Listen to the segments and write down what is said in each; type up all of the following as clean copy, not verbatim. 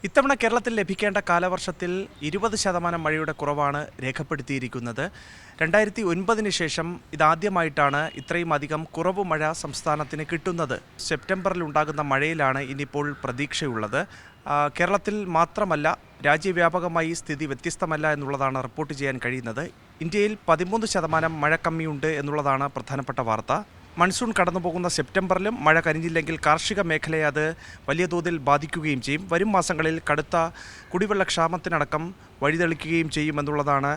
ഇത്തവണ കേരളത്തിൽ ലഭിക്കേണ്ട കാലവർഷത്തിൽ 20% മഴയുടെ കുറവാണ് രേഖപ്പെടുത്തിയിരിക്കുന്നത്. 2009 ശേഷം ഇതാദ്യമായിട്ടാണ് ഇത്രയും അധികം കുറവ് മഴ സംസ്ഥാനത്തിന് കിട്ടുന്നത്. സെപ്റ്റംബറിൽ ഉണ്ടാകുന്ന മഴയിലാണ് ഇനിയിപ്പോൾ പ്രതീക്ഷയുള്ളത്. കേരളത്തിൽ മാത്രമല്ല, രാജ്യവ്യാപകമായി സ്ഥിതി വ്യത്യസ്തമല്ല എന്നുള്ളതാണ് റിപ്പോർട്ട് ചെയ്യാൻ കഴിയുന്നത്. ഇന്ത്യയിൽ 13% മഴ കമ്മിയുണ്ട് എന്നുള്ളതാണ് പ്രധാനപ്പെട്ട വാർത്ത. മൺസൂൺ കടന്നുപോകുന്ന സെപ്റ്റംബറിലും മഴ കനിഞ്ഞില്ലെങ്കിൽ കാർഷിക മേഖലയെ അത് വലിയ തോതിൽ ബാധിക്കുകയും ചെയ്യും. വരും മാസങ്ങളിൽ കടുത്ത കുടിവെള്ളക്ഷാമത്തിനടക്കം വഴിതെളിക്കുകയും ചെയ്യുമെന്നുള്ളതാണ്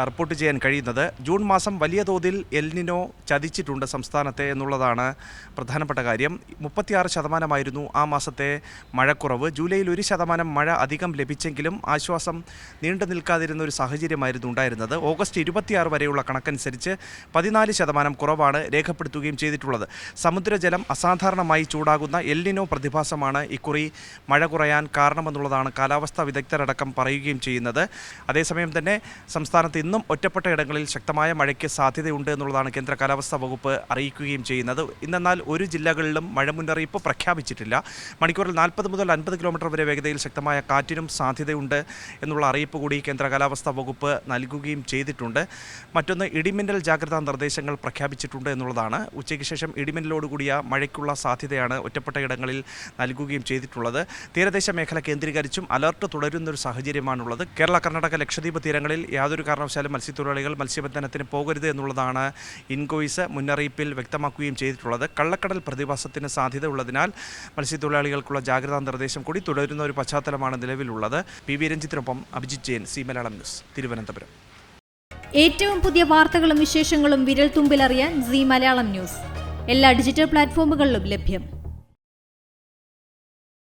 റിപ്പോർട്ട് ചെയ്യാൻ കഴിയുന്നത്. ജൂൺ മാസം വലിയ തോതിൽ എൽ നിനോ ചതിച്ചിട്ടുണ്ട് സംസ്ഥാനത്തെ എന്നുള്ളതാണ് പ്രധാനപ്പെട്ട കാര്യം. 36% ആ മാസത്തെ മഴക്കുറവ്. ജൂലൈയിൽ 1% മഴ അധികം ലഭിച്ചെങ്കിലും ആശ്വാസം നീണ്ടു നിൽക്കാതിരുന്ന ഒരു സാഹചര്യമായിരുന്നു ഉണ്ടായിരുന്നത്. ഓഗസ്റ്റ് 26 വരെയുള്ള കണക്കനുസരിച്ച് 14% കുറവാണ് രേഖപ്പെടുത്തുകയും ചെയ്തിട്ടുള്ളത്. സമുദ്രജലം അസാധാരണമായി ചൂടാകുന്ന എൽ നിനോ പ്രതിഭാസമാണ് ഇക്കുറി മഴ കുറയാൻ കാരണമെന്നുള്ളതാണ് കാലാവസ്ഥാ വിദഗ്ധരടക്കം പറയുകയും ചെയ്യുന്നത്. അതേസമയം തന്നെ സംസ്ഥാനത്ത് ഇന്നും ഒറ്റപ്പെട്ട ഇടങ്ങളിൽ ശക്തമായ മഴയ്ക്ക് സാധ്യതയുണ്ട് എന്നുള്ളതാണ് കേന്ദ്ര കാലാവസ്ഥാ വകുപ്പ് അറിയിക്കുകയും ചെയ്യുന്നത്. ഇന്നെന്നാൽ ഒരു ജില്ലകളിലും മഴ മുന്നറിയിപ്പ് പ്രഖ്യാപിച്ചിട്ടില്ല. മണിക്കൂറിൽ 40 മുതൽ 50 കിലോമീറ്റർ വരെ വേഗതയിൽ ശക്തമായ കാറ്റിനും സാധ്യതയുണ്ട് എന്നുള്ള അറിയിപ്പ് കൂടി കേന്ദ്ര കാലാവസ്ഥാ വകുപ്പ് നൽകുകയും ചെയ്തിട്ടുണ്ട്. മറ്റൊന്ന്, ഇടിമിന്നൽ ജാഗ്രതാ നിർദ്ദേശങ്ങൾ പ്രഖ്യാപിച്ചിട്ടുണ്ട് എന്നുള്ളതാണ്. ഉച്ചയ്ക്ക് ശേഷം ഇടിമിന്നലോടുകൂടിയ മഴയ്ക്കുള്ള സാധ്യതയാണ് ഒറ്റപ്പെട്ട ഇടങ്ങളിൽ നൽകുകയും ചെയ്തിട്ടുള്ളത്. തീരദേശ മേഖല കേന്ദ്രീകരിച്ചും അലർട്ട് തുടരുന്നൊരു സാഹചര്യമാണുള്ളത്. കേരള, കർണാടക, ലക്ഷദ്വീപ് തീരങ്ങളിൽ യാതൊരു കാരണവശാലും മത്സ്യത്തൊഴിലാളികൾ മത്സ്യബന്ധനത്തിന് പോകരുത് എന്നുള്ളതാണ് ഇൻകോയ്സ് മുന്നറിയിപ്പിൽ വ്യക്തമാക്കുകയും ചെയ്തിട്ടുള്ളത്. കള്ളക്കടൽ പ്രതിഭാസത്തിന് സാധ്യത ഉള്ളതിനാൽ മത്സ്യത്തൊഴിലാളികൾക്കുള്ള ജാഗ്രതാ നിർദ്ദേശം കൂടി തുടരുന്ന ഒരു പശ്ചാത്തലമാണ് നിലവിലുള്ളത്. പി വി രഞ്ജിത്തിനൊപ്പം അഭിജിത്ത് ജെയിൻ, സി മലയാളം ന്യൂസ്, തിരുവനന്തപുരം. ഏറ്റവും പുതിയ വാർത്തകളും വിശേഷങ്ങളും വിരൽ തുമ്പിലറിയാൻ സി മലയാളം ന്യൂസ് എല്ലാ ഡിജിറ്റൽ പ്ലാറ്റ്ഫോമുകളിലും ലഭ്യം.